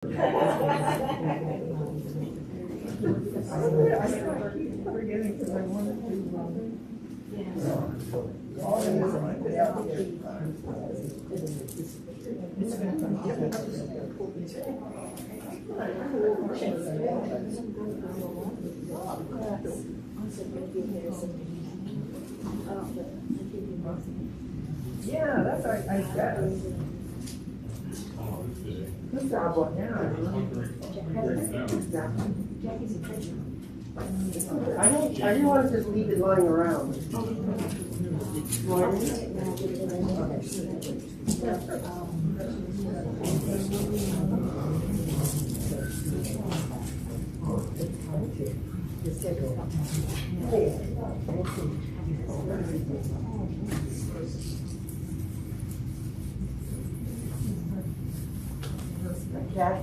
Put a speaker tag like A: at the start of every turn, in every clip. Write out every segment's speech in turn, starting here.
A: I keep forgetting because I wanted to. All in this one, but out there. It's yeah, that's I guess. This job what now? I didn't want to just leave it lying around. Cat.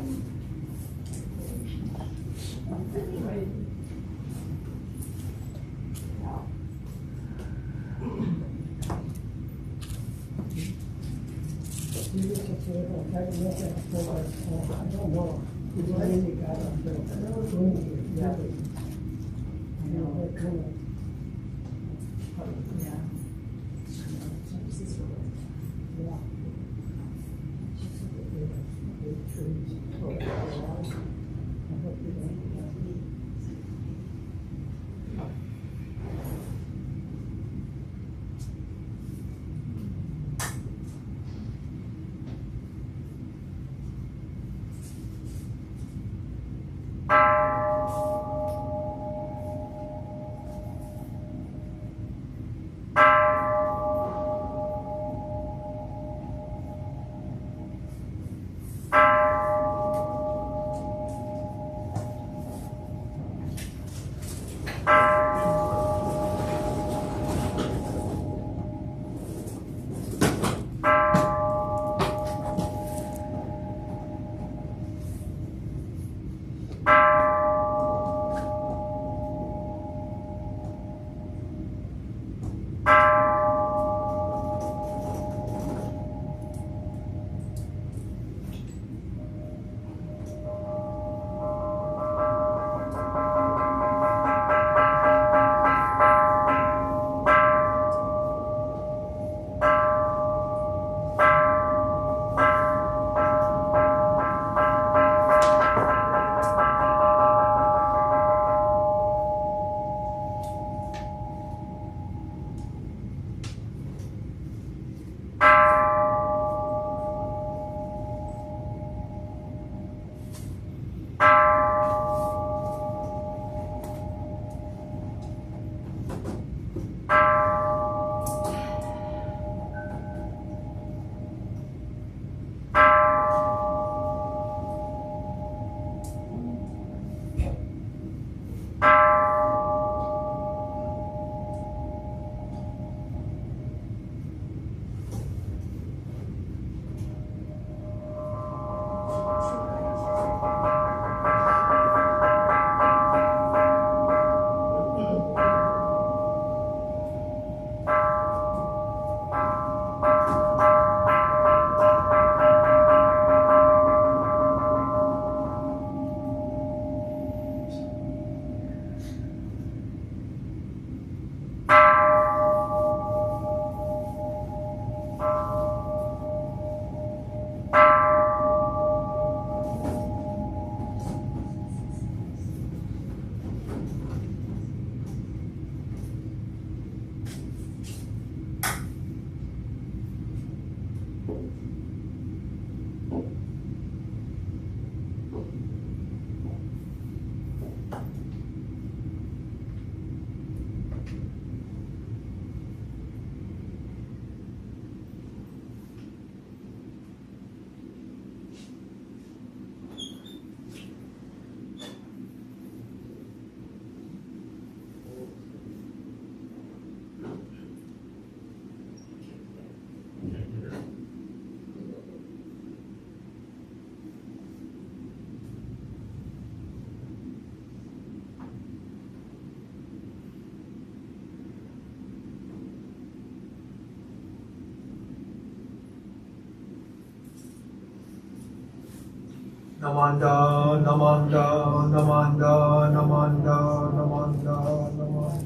B: Namanda, Namanda, Namanda, Namanda, Namanda, Namanda,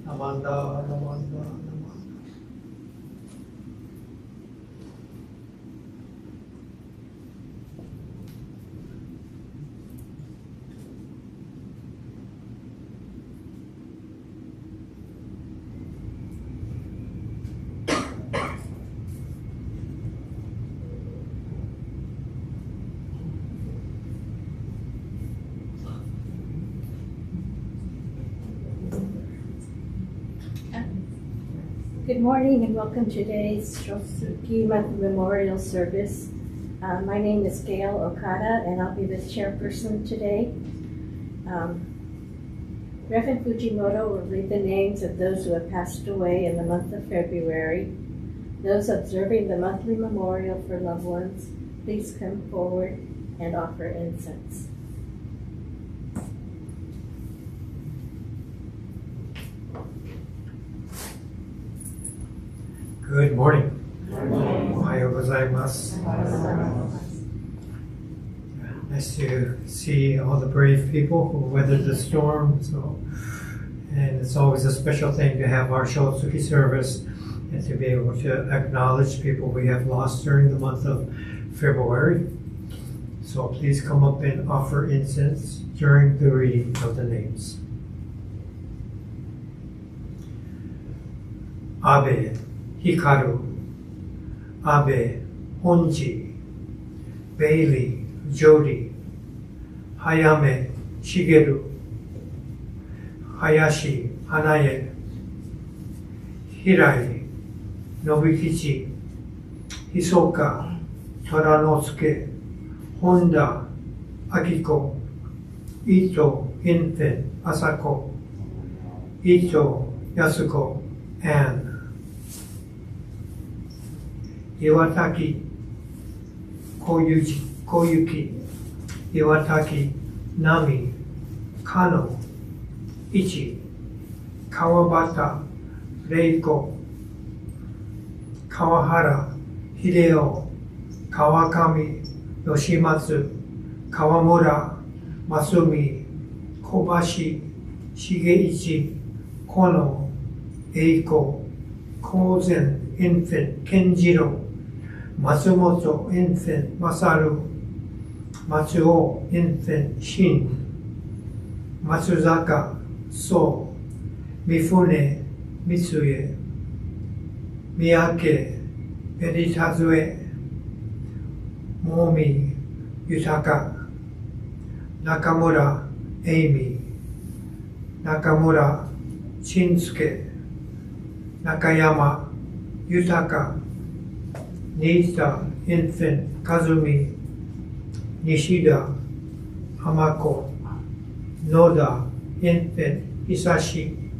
B: Namanda, Namanda, Namanda.
C: Good morning and welcome to today's Shotsuki Memorial Service. My name is Gail Okada and I'll be the chairperson today. Reverend Fujimoto will read the names of those who have passed away in the month of February. Those observing the monthly memorial for loved ones, please come forward and offer incense.
B: Good morning. Ohayo gozaimasu. Nice to see all the brave people who weathered the storm. And it's always a special thing to have our Shotsuki service and to be able to acknowledge people we have lost during the month of February. So please come up and offer incense during the reading of the names. Abe Hikaru, Abe Honji, Bailey Jody, Hayame Shigeru, Hayashi Hanae, Hirai Nobukichi, Hisoka Toranosuke, Honda Akiko, Ito Infant Asako, Ito Yasuko, and Iwataki Koyuki, Iwataki Nami, Kano, Ichi, Kawabata, Reiko, Kawahara, Hideo, Kawakami, Yoshimatsu, Kawamura, Masumi, Kobashi, Shigeichi, Kono, Eiko, Kozen, Infant Kenjiro, Matsumoto, Infant Masaru, Matsuo, Infant Shin, Matsuzaka, So, Mifune, Mitsuye, Miyake, Eritazue, Momi, Yutaka, Nakamura, Amy, Nakamura, Shinsuke, Nakayama, Yutaka, Nita, Infant Kazumi, Nishida, Hamako, Noda, Infant Hisashi,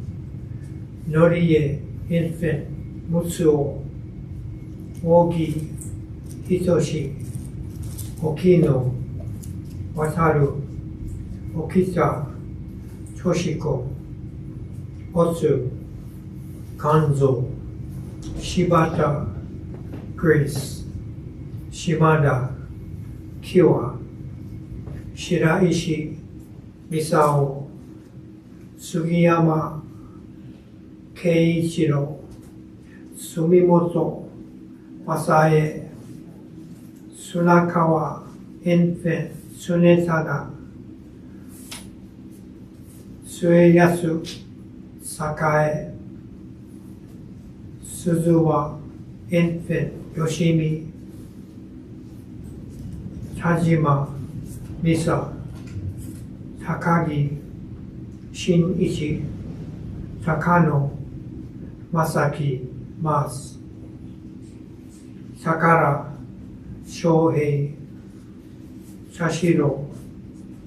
B: Norie, Infant Mutsuo, Ogi, Hitoshi, Okino, Wataru, Okita, Toshiko, Otsu, Kanzo, Shibata, Grace, Shimada, Kiwa, Shiraishi, Misao, Sugiyama, Keiichiro, Sumimoto, Masae, Sunakawa, Infant, Sunetada, Sueyasu, Sakae, Suzuwa, Infant, Yoshimi, Tajima, Misa, Takagi, Shinichi, Takano, Masaki, Mas, Sakara, Shohei, Shashiro,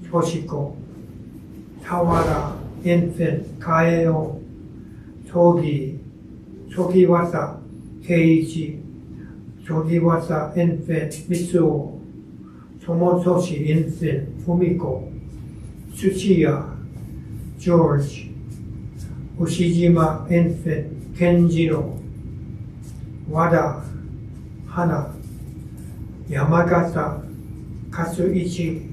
B: Toshiko, Tawara, Infant, Kaeo, Togi, Togiwasa, Keiichi, Togiwasa, Infant, Mitsuo, Tomotoshi, Infant, Fumiko, Tsuchiya, George, Ushijima, Infant, Kenjiro, Wada, Hana, Yamagata, Katsuichi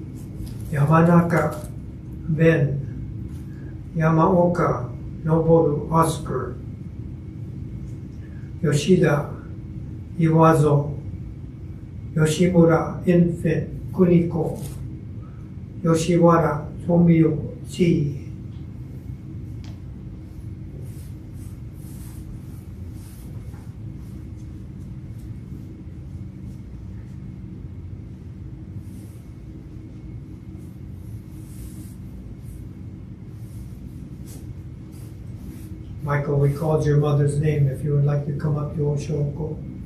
B: Yamanaka Ben Yamaoka Noboru Oscar Yoshida Iwazo Yoshimura Infant Kuniko Yoshiwara Tomio Chi. Michael, we called your mother's name. If you would like to come up to Oshoko.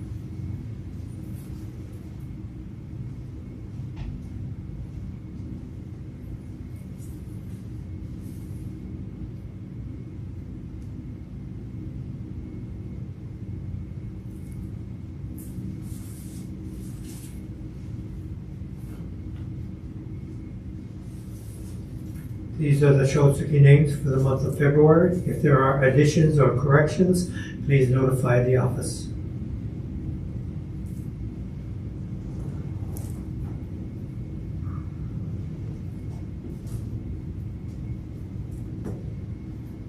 B: These are the Shotsuki names for the month of February. If there are additions or corrections, please notify the office.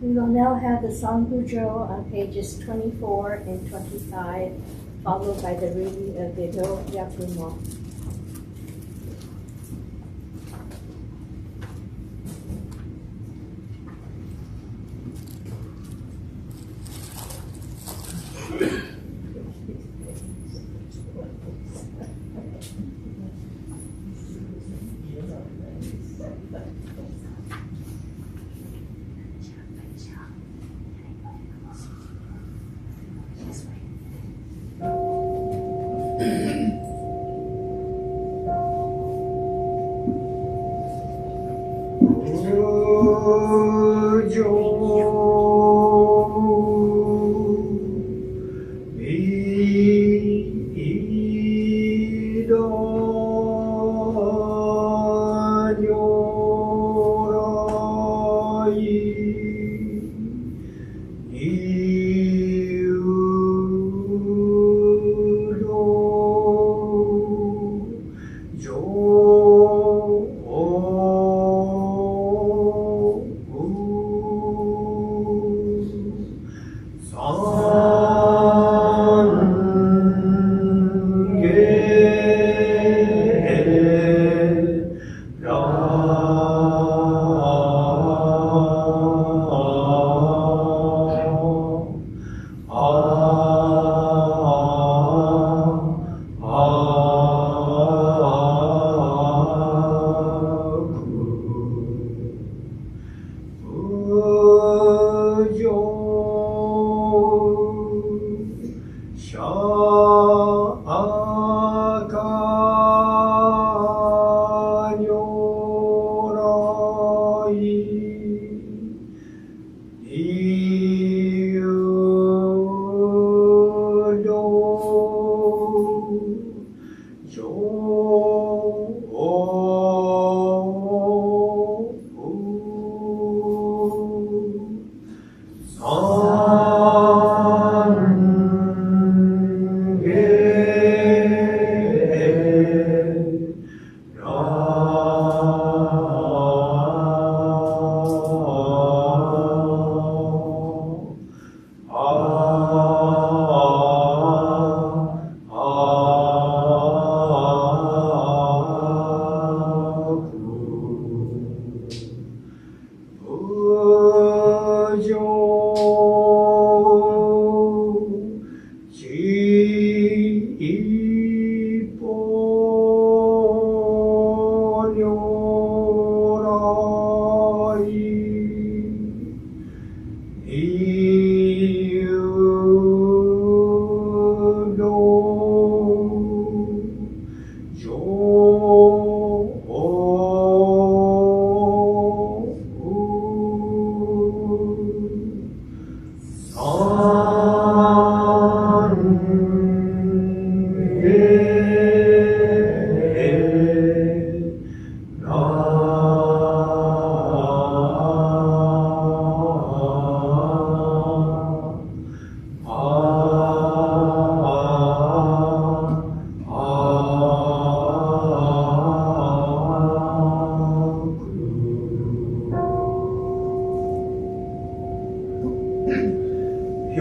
C: We will now have the Sangbujo on pages 24 and 25, followed by the reading of the Do Yakumo.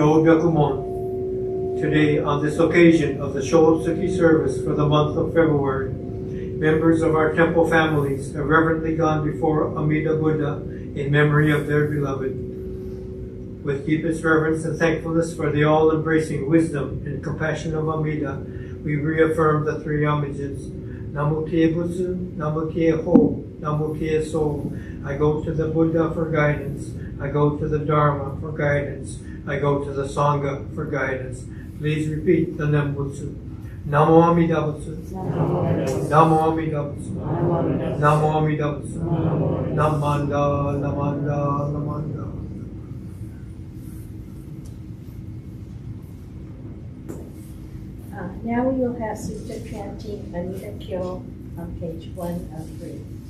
B: Yobyakumon. Today, on this occasion of the Shotsuki service for the month of February, members of our temple families have reverently gone before Alameda Buddha in memory of their beloved. With deepest reverence and thankfulness for the all-embracing wisdom and compassion of Alameda, we reaffirm the three homages. Namu Kie Butsu, Namu Kie Ho, Namu Kie So. I go to the Buddha for guidance. I go to the Dharma for guidance. I go to the Sangha for guidance. Please repeat the Nembutsu. Namo Amida Butsu. Namo Amida Butsu. Namo Amida Butsu. Namanda, Namanda, Namanda.
C: Now we will have Sister chanting Anita Kyo on page 103.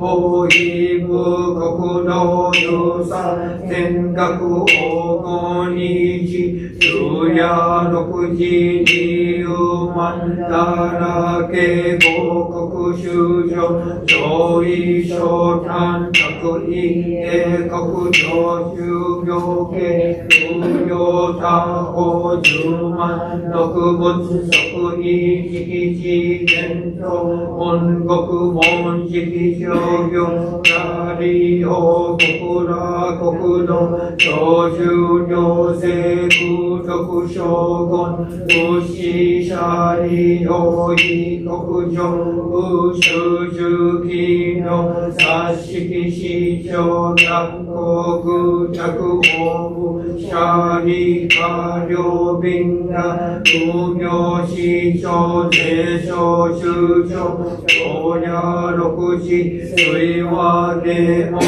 D: 法義部国土有三天学王五日昼夜六時二有万だらけ五国修上上位小短各位英国上修行系無料他法十万六仏即位直地伝統本国門式商業なり王国ら国土長寿両政空徳将軍武士者利王位国上武修重機の察式市長学校着法部者利下両便が無名市長税商州長長夜六時水和霊音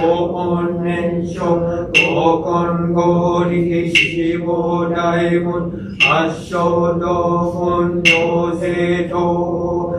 D: 高音年少合根合力死亡大文八正道本行政等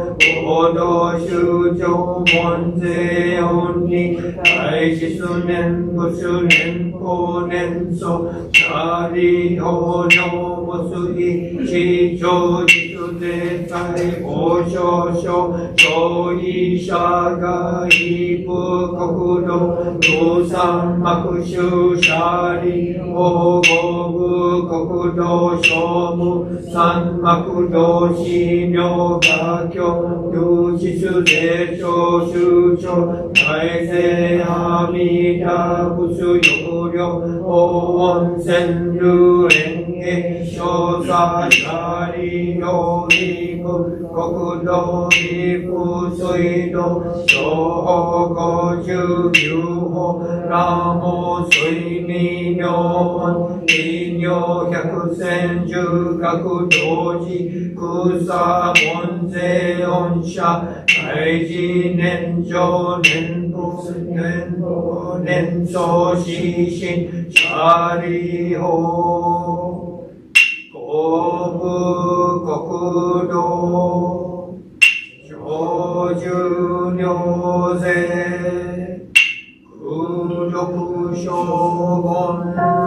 D: 合同修長門税音に大実年仏年法年祖者利法の結び地上実税体王将書上位者が一部国土無産幕衆者利法五部国土商務三幕同士領画教有実税徴収徴大勢阿弥陀仏欲量法音宣流演芸小作者利用義務国土義務水道小法五十九法ラモ水未妙音利尿百千十学同時草門税音者大事年上年部年長死神者利法公部国土長寿領税空徳将軍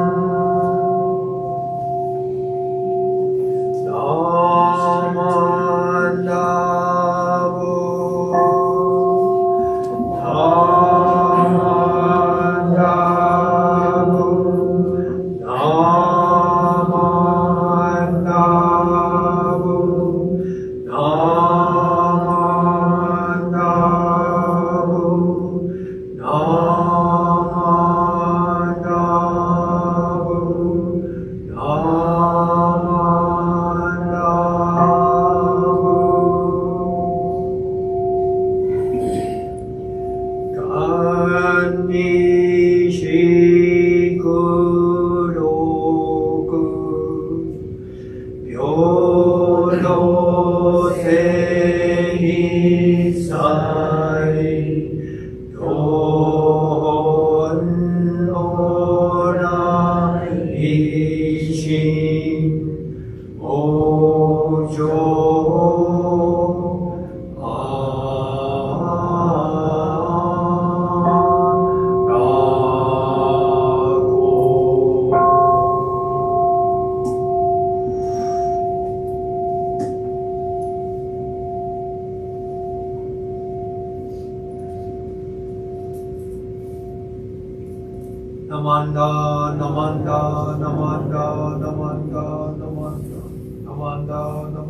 D: ダマンダブダマンダブダマンダブダマンダブダマンダブダ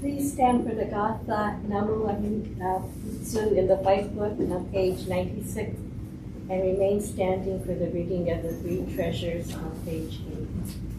C: Please stand for the Gatha Namu Amitsu in the White Book on page 96 and remain standing for the reading of the three treasures on page 8.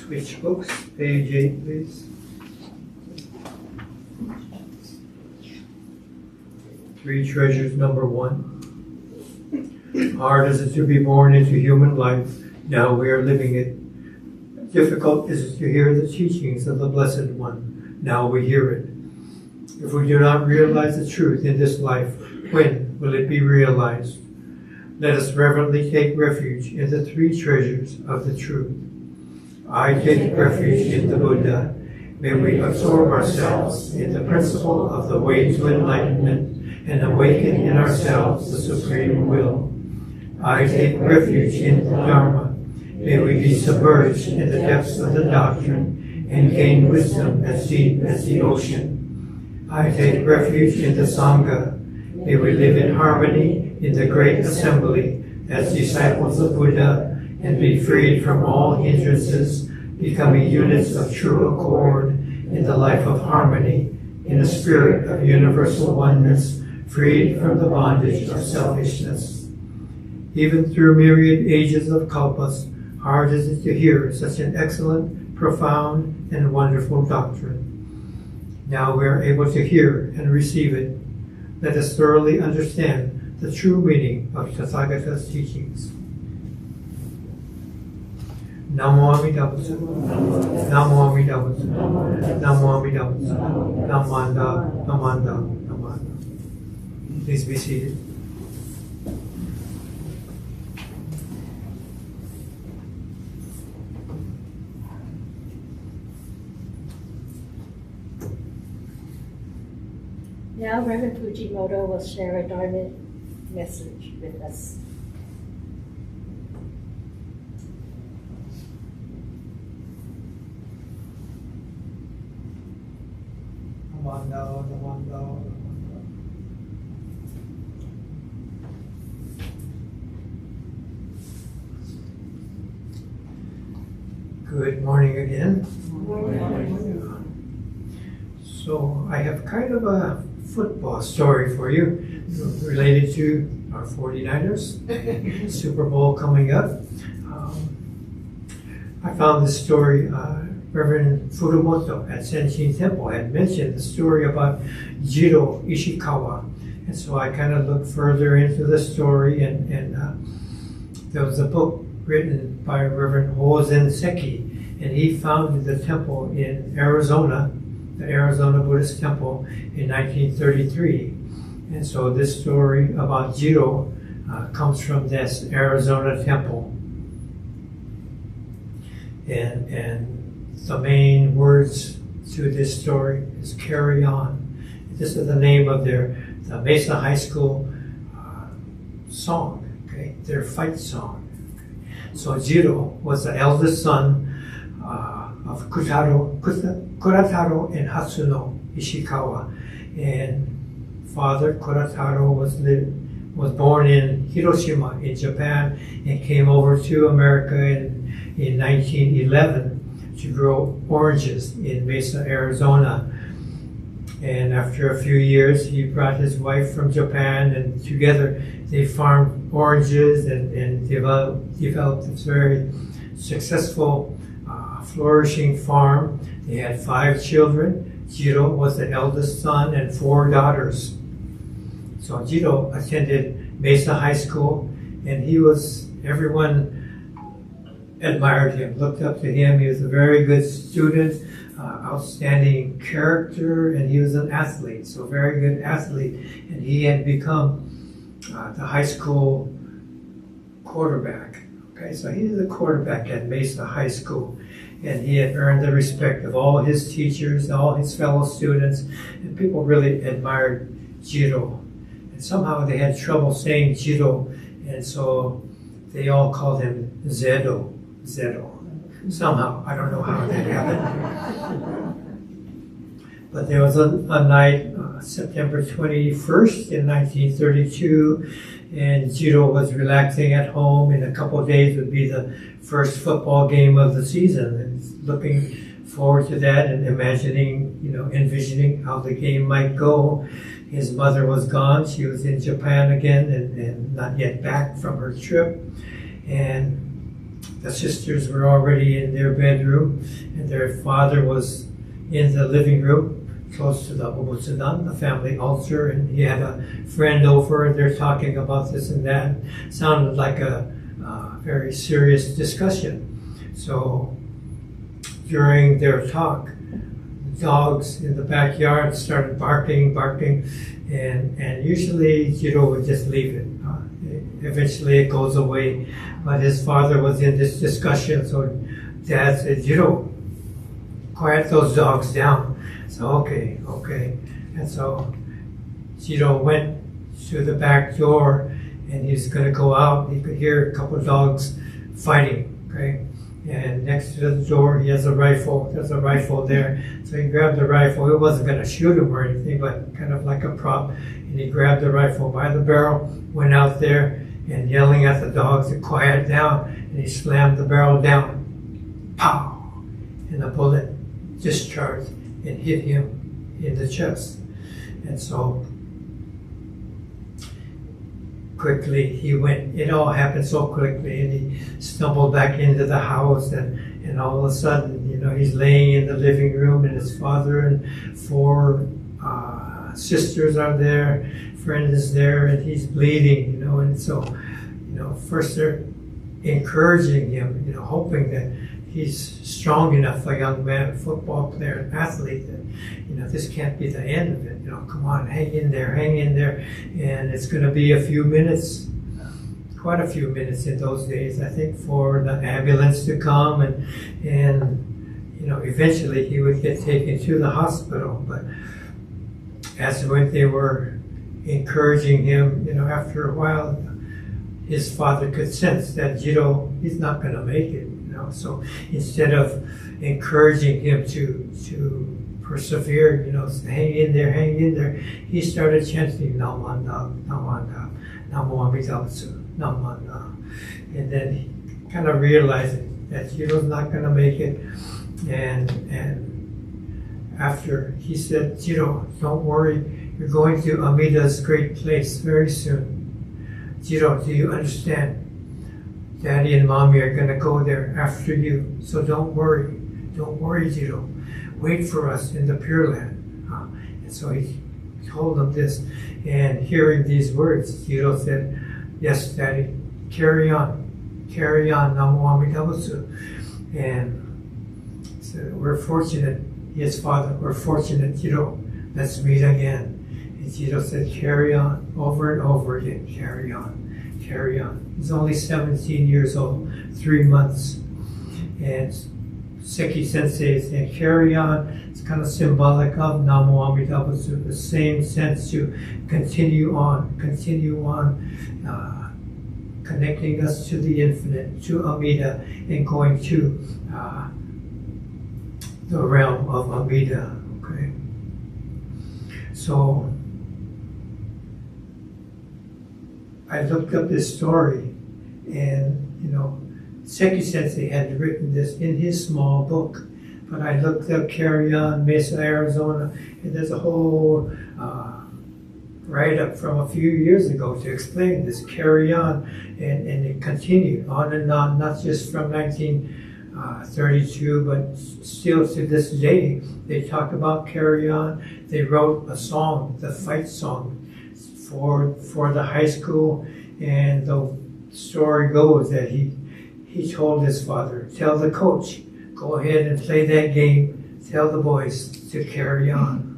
B: Switch books, page 8, please. Three treasures, number 1. Hard is it to be born into human life, now we are living it. Difficult is it to hear the teachings of the Blessed One, now we hear it. If we do not realize the truth in this life, when will it be realized? Let us reverently take refuge in the three treasures of the truth. I take refuge in the Buddha. May we absorb ourselves in the principle of the way to enlightenment and awaken in ourselves the supreme will. I take refuge in the Dharma. May we be submerged in the depths of the doctrine and gain wisdom as deep as the ocean. I take refuge in the Sangha. May we live in harmony in the great assembly as disciples of Buddha and be freed from all hindrances, becoming units of true accord in the life of harmony, in a spirit of universal oneness, freed from the bondage of selfishness. Even through myriad ages of kalpas, hard is it to hear such an excellent, profound, and wonderful doctrine. Now we are able to hear and receive it. Let us thoroughly understand the true meaning of Tathagata's teachings. Namo Amida Butsu, Namo Amida Butsu, Namo Amida Butsu, Namanda, Namanda, Namanda. Please be seated.
C: Now Reverend Fujimoto will share a Dharma message with us.
B: Namanda, Namanda, Namanda. Good morning again. So I have kind of a football story for you related to our 49ers, Super Bowl coming up. I found this story, Reverend Furumoto at Senshin Temple had mentioned the story about Jiro Ishikawa. And so I kind of looked further into the story, and there was a book written by Reverend Hozen Seki, and he founded the temple in Arizona, the Arizona Buddhist Temple, in 1933. And so this story about Jiro comes from this Arizona temple. And the main words to this story is carry on. This is the name of the Mesa High School song, okay, their fight song. So Jiro was the eldest son of Kurataro and Hatsuno Ishikawa. And Father Kurataro was born in Hiroshima in Japan and came over to America in 1911 to grow oranges in Mesa, Arizona. And after a few years, he brought his wife from Japan, and together they farmed oranges and developed this very successful, flourishing farm. They had 5 children. Jiro was the eldest son and 4 daughters. So Jiro attended Mesa High School, and everyone admired him, looked up to him. He was a very good student, outstanding character, and he was an athlete, so very good athlete. And he had become the high school quarterback. Okay, so he was a quarterback at Mesa High School, and he had earned the respect of all his teachers, all his fellow students, and people really admired Jiro. And somehow they had trouble saying Jiro, and so they all called him Zedo. Somehow, I don't know how that happened. But there was a night, September 21st in 1932, and Jiro was relaxing at home. In a couple of days would be the first football game of the season, and looking forward to that and envisioning how the game might go. His mother was gone. She was in Japan again and not yet back from her trip. And the sisters were already in their bedroom, and their father was in the living room close to the Obutsudan, the family altar, and he had a friend over, and they're talking about this and that. It sounded like a very serious discussion. So during their talk, dogs in the backyard started barking, and usually Jiro would just leave it. Eventually it goes away, but his father was in this discussion, so Dad said, Jiro, quiet those dogs down. So okay. And so Jiro went to the back door, and he's going to go out. He could hear a couple of dogs fighting, okay? And next to the door, he has a rifle. There's a rifle there. So he grabbed the rifle. He wasn't going to shoot him or anything, but kind of like a prop. And he grabbed the rifle by the barrel, went out there, and yelling at the dogs to quiet down. And he slammed the barrel down. Pow! And the bullet discharged and hit him in the chest. And so quickly he went, it all happened so quickly, and he stumbled back into the house, and all of a sudden, he's laying in the living room, and his father and 4 sisters are there, friend is there, and he's bleeding, and so, first they're encouraging him, hoping that he's strong enough, a young man, a football player, an athlete, that, this can't be the end of it. Come on, hang in there. And it's going to be a few minutes, quite a few minutes in those days, I think, for the ambulance to come, and eventually he would get taken to the hospital. But as when they were encouraging him, after a while, his father could sense that Jiro, he's not going to make it. So instead of encouraging him to persevere, hang in there, he started chanting Namanda, Namanda, Namo Amida Butsu, Namanda. And then he kind of realizing that Jiro's not going to make it. And after he said, Jiro, don't worry, you're going to Amida's great place very soon. Jiro, do you understand? Daddy and Mommy are going to go there after you, so don't worry, Jiro. Wait for us in the Pure Land. And so he told them this, and hearing these words, Jiro said, yes, Daddy, carry on, Namo Amida Butsu. And so we're fortunate, his father, we're fortunate, Jiro, let's meet again. And Jiro said, carry on, over and over again, carry on. He's only 17 years old, 3 months. And Seki Sensei said, carry on. It's kind of symbolic of Namo Amida Butsu, the same sense to continue on, connecting us to the infinite, to Amida, and going to the realm of Alameda. Okay, so I looked up this story, and Seki Sensei had written this in his small book, but I looked up Carry On, Mesa, Arizona, and there's a whole write-up from a few years ago to explain this Carry On, and it continued on and on, not just from 1932, but still to this day. They talk about Carry On. They wrote a song, the fight song, for the high school, and the story goes that he told his father, tell the coach, go ahead and play that game, tell the boys to carry on.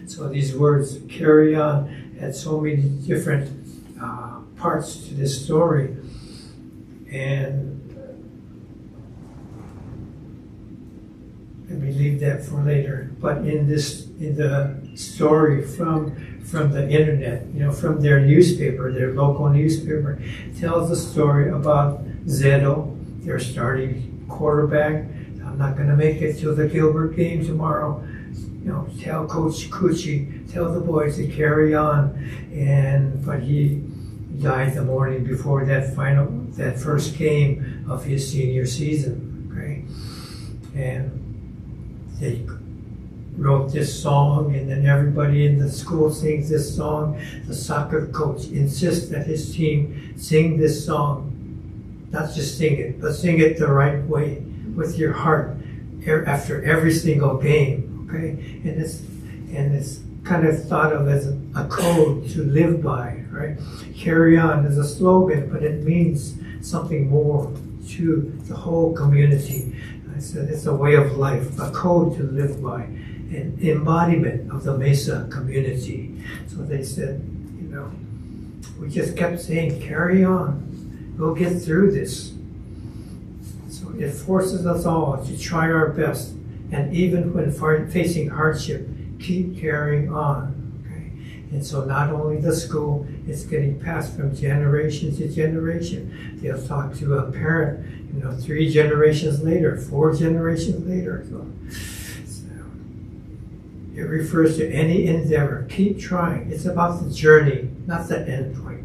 B: So these words, carry on, had so many different parts to this story. And let me leave that for later. But in the story from the internet, from their newspaper, their local newspaper, tells a story about Zedo, their starting quarterback. I'm not going to make it to the Gilbert game tomorrow. Tell Coach Kuchi, tell the boys to carry on. But he died the morning before that first game of his senior season. Okay, and they wrote this song, and then everybody in the school sings this song. The soccer coach insists that his team sing this song. Not just sing it, but sing it the right way, with your heart, after every single game. Okay, and it's kind of thought of as a code to live by, right? Carry on is a slogan, but it means something more to the whole community. I said it's a way of life, a code to live by, an embodiment of the Mesa community. So they said, we just kept saying, carry on. We'll get through this. So it forces us all to try our best, and even when facing hardship, keep carrying on. Okay? And so not only the school, it's getting passed from generation to generation. They'll talk to a parent, 3 generations later, 4 generations later. So it refers to any endeavor. Keep trying. It's about the journey, not the end point.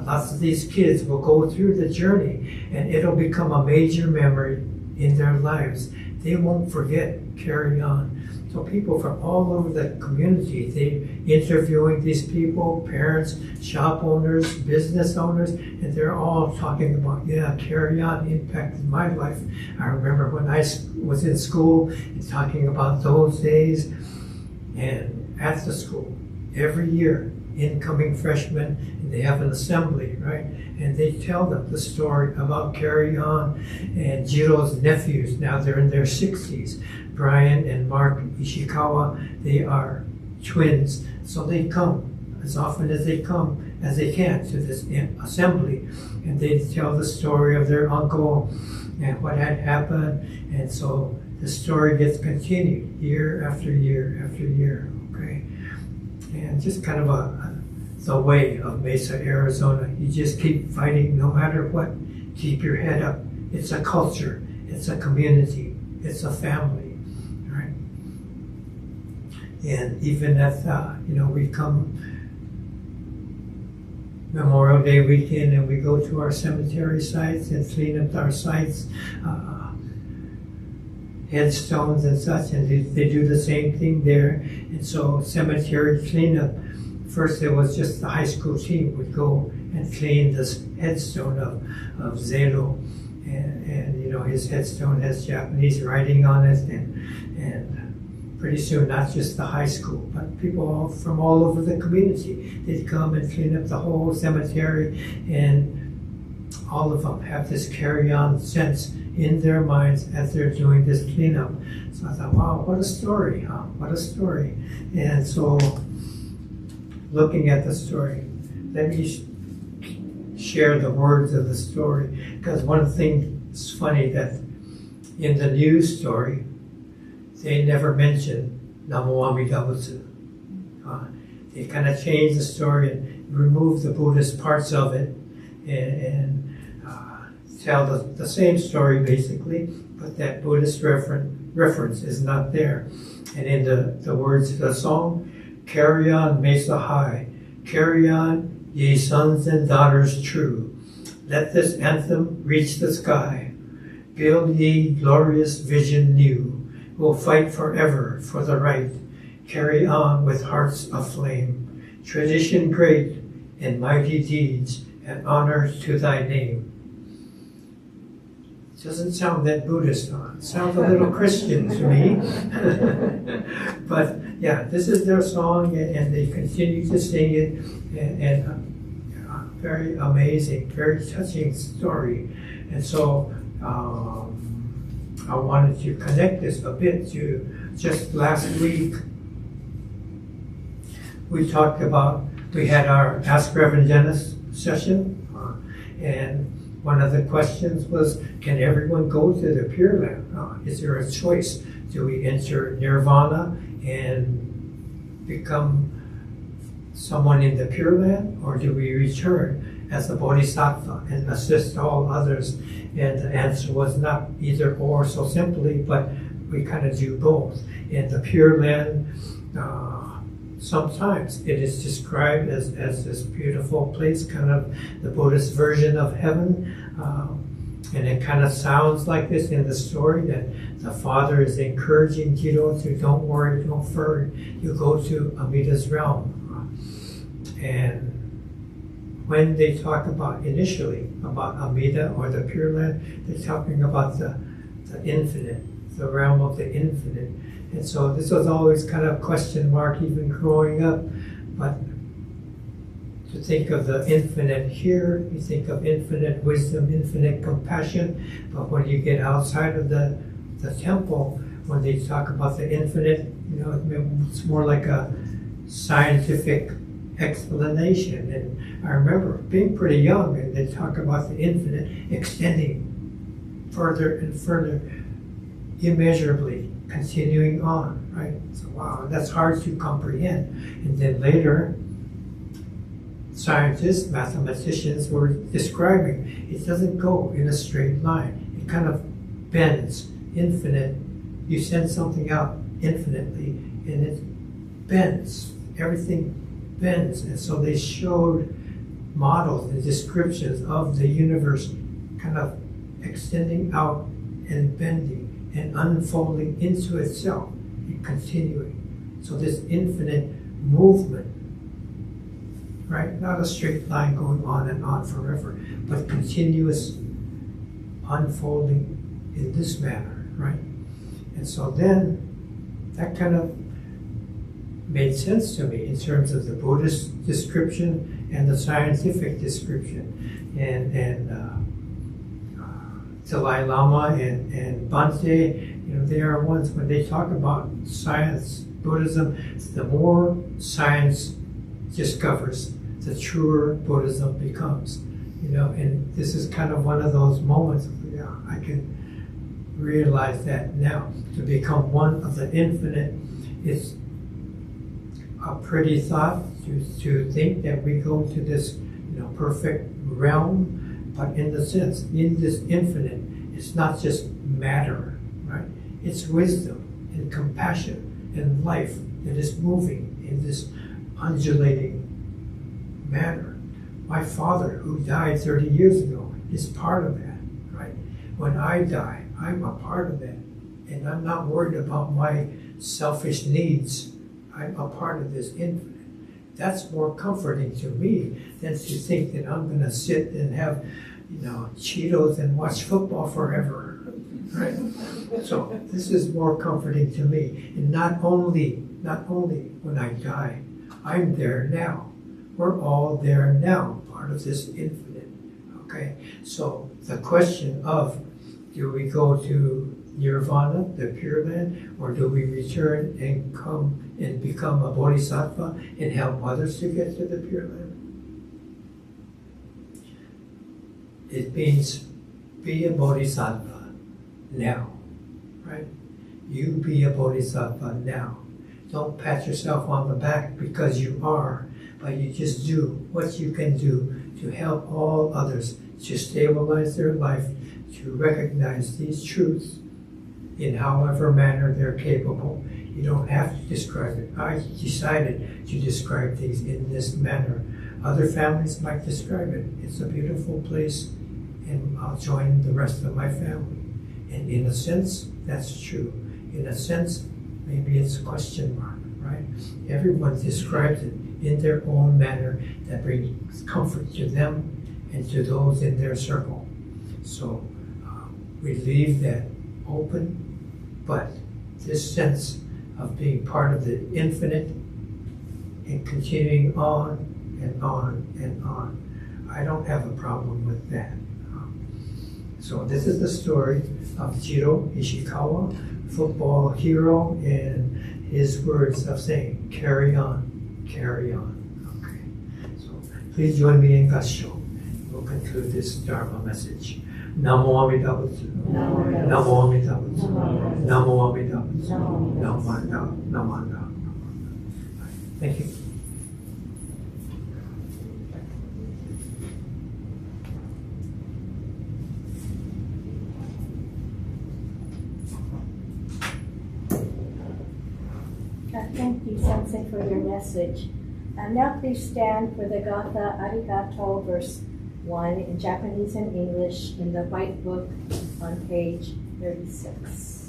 B: Lots of these kids will go through the journey, and it'll become a major memory in their lives. They won't forget. Carry on. So people from all over the community, they interviewing these people, parents, shop owners, business owners, and they're all talking about, carry on impacted my life. I remember when I was in school and talking about those days, and at the school, every year, incoming freshmen, and they have an assembly, right? And they tell them the story about Carry On. And Jiro's nephews, now they're in their 60s, Brian and Mark Ishikawa, they are twins. So they come as often as they can to this assembly. And they tell the story of their uncle and what had happened. And so the story gets continued year after year after year, okay? And just kind of the way of Mesa, Arizona. You just keep fighting no matter what. Keep your head up. It's a culture. It's a community. It's a family, right? And even at, we come Memorial Day weekend and we go to our cemetery sites and clean up our sites, headstones and such, and they do the same thing there. And so cemetery cleanup, first it was just the high school team would go and clean this headstone of Zero, and his headstone has Japanese writing on it, and pretty soon not just the high school, but people from all over the community, they'd come and clean up the whole cemetery, and all of them have this carry-on sense in their minds as they're doing this cleanup. So I thought, wow, what a story, huh? What a story. And so, looking at the story, let me share the words of the story, because one thing is funny that in the news story, they never mention Namo Amida Butsu. They kind of changed the story and removed the Buddhist parts of it, and tell the same story basically, but that Buddhist reference is not there. And in the words of the song, carry on Mesa High, carry on ye sons and daughters true, let this anthem reach the sky, build ye glorious vision new, we'll fight forever for the right, carry on with hearts aflame, tradition great and mighty deeds and honor to thy name. Doesn't sound that Buddhist, it sounds a little Christian to me. But yeah, this is their song, and they continue to sing it, and very amazing, very touching story. And so I wanted to connect this a bit to just last week. We talked about, we had our Ask Reverend Dennis session, and one of the questions was, can everyone go to the Pure Land? Is there a choice? Do we enter nirvana and become someone in the Pure Land, or do we return as a bodhisattva and assist all others? And the answer was not either or so simply, but we kind of do both. In the Pure Land, sometimes it is described as this beautiful place, kind of the Buddhist version of heaven. And it kind of sounds like this in the story, that the father is encouraging Jiro to don't worry, don't fret, you go to Amida's realm. And when they talk about initially about Amida or the Pure Land, they're talking about the infinite, the realm of the infinite. And so this was always kind of a question mark even growing up. But to think of the infinite here, you think of infinite wisdom, infinite compassion. But when you get outside of the temple, when they talk about the infinite, it's more like a scientific explanation. And I remember being pretty young, and they talk about the infinite extending further and further, immeasurably, continuing on, right? So wow, that's hard to comprehend. And then later, scientists, mathematicians were describing it doesn't go in a straight line. It kind of bends, infinite. You send something out infinitely, and it bends. Everything bends. And so they showed models and descriptions of the universe kind of extending out and bending and unfolding into itself and continuing. So this infinite movement, right? Not a straight line going on and on forever, but continuous unfolding in this manner, right? And so then that kind of made sense to me in terms of the Buddhist description and the scientific description. And Dalai Lama and Bhante, they are ones, when they talk about science, Buddhism, the more science discovers, the truer Buddhism becomes. And this is kind of one of those moments, I can realize that now. To become one of the infinite is a pretty thought, to think that we go to this perfect realm. But in the sense, in this infinite, it's not just matter, right? It's wisdom and compassion and life that is moving in this undulating manner. My father, who died 30 years ago, is part of that, right? When I die, I'm a part of that. And I'm not worried about my selfish needs. I'm a part of this infinite. That's more comforting to me than to think that I'm going to sit and have, Cheetos and watch football forever, right? So this is more comforting to me. And not only when I die, I'm there now. We're all there now, part of this infinite, okay? So the question of, do we go to nirvana, the Pure Land, or do we return and come and become a bodhisattva and help others to get to the Pure Land? It means be a bodhisattva now, right? You be a bodhisattva now. Don't pat yourself on the back because you are, but you just do what you can do to help all others to stabilize their life, to recognize these truths in however manner they're capable. You don't have to describe it. I decided to describe things in this manner. Other families might describe it. It's a beautiful place, and I'll join the rest of my family. And in a sense, that's true. In a sense, maybe it's a question mark, right? Everyone describes it in their own manner that brings comfort to them and to those in their circle. So we leave that open, but this sense of being part of the infinite and continuing on and on and on, I don't have a problem with that. So this is the story of Jiro Ishikawa, football hero, and his words of saying, carry on, carry on. Okay. So please join me in Gassho. We'll conclude this Dharma message. Namo Amida Butsu. Namo Amida Butsu. Namo Amida Butsu. Namo Amida. Thank you.
C: Thank you, Sensei, for your message. Now please stand for the Gatha Arigato, verse 1 in Japanese and English in the White Book on page 36.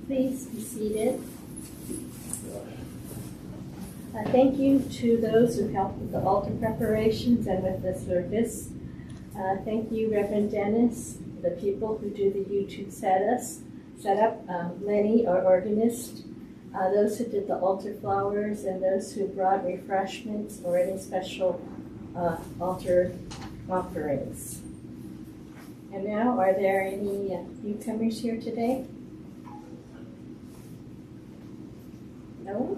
C: Please be seated. Thank you to those who helped with the altar preparations and with the service. Thank you, Reverend Dennis, the people who do the YouTube setup, Lenny, our organist, those who did the altar flowers, and those who brought refreshments or any special altar offerings. And now, are there any newcomers here today? No?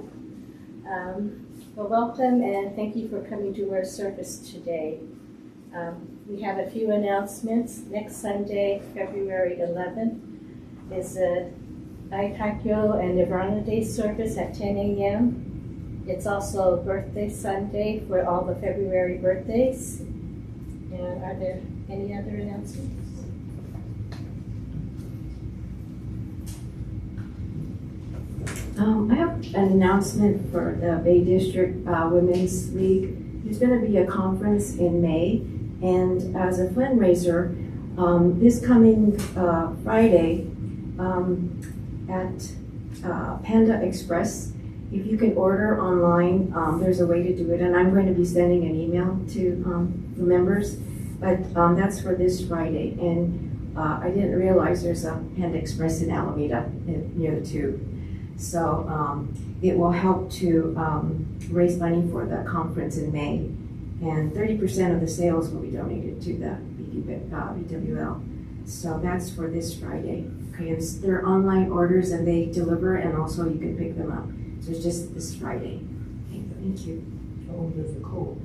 C: Well, welcome and thank you for coming to our service today. We have a few announcements. Next Sunday, February 11th, is a Aitaikyo and Nirvana Day service at 10 a.m. It's also birthday Sunday for all the February birthdays. And are there any other announcements?
E: I have an announcement for the Bay District Women's League. There's going to be a conference in May, And as a fundraiser, this coming Friday at Panda Express, if you can order online, there's a way to do it, and I'm going to be sending an email to the members, but that's for this Friday. And I didn't realize there's a Panda Express in Alameda near the Tube. So it will help to raise money for the conference in May, and 30% of the sales will be donated to the BWL. So that's for this Friday. Okay, it's their online orders and they deliver, and also you can pick them up. So it's just this Friday. Okay, thank you.
A: Oh, there's a code.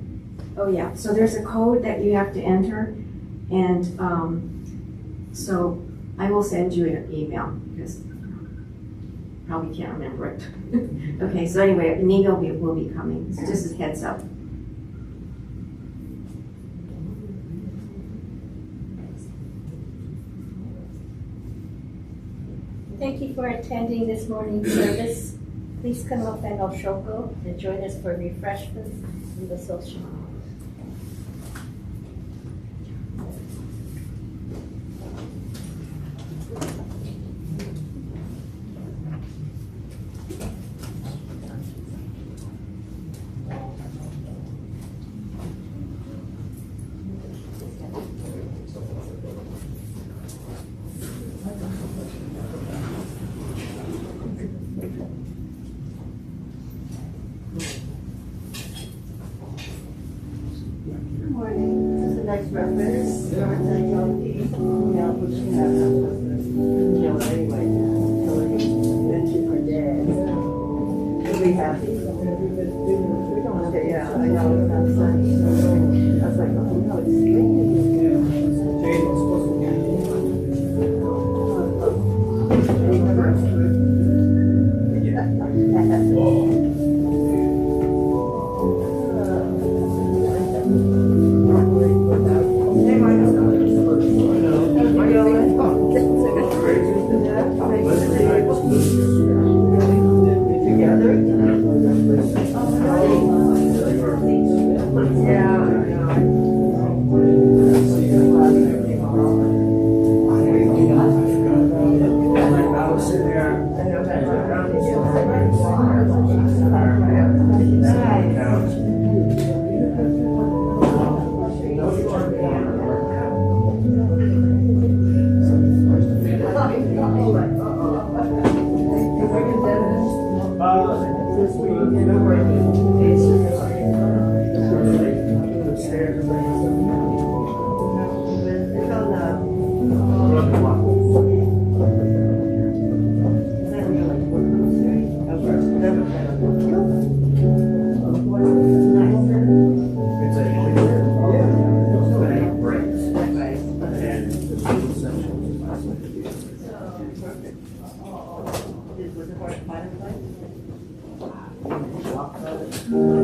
E: Oh yeah, so there's a code that you have to enter, and so I will send you an email because probably can't remember it. Okay, so anyway, an email will be coming. So just a heads up.
C: Thank you for attending this morning's service. Please come up at El Shoko and join us for refreshments in the social hall.
A: Next reference, anyway, mention her dad. He'll be happy. Okay, yeah, I know it's not sunny. I was like, oh no, it's raining.
C: Thank you.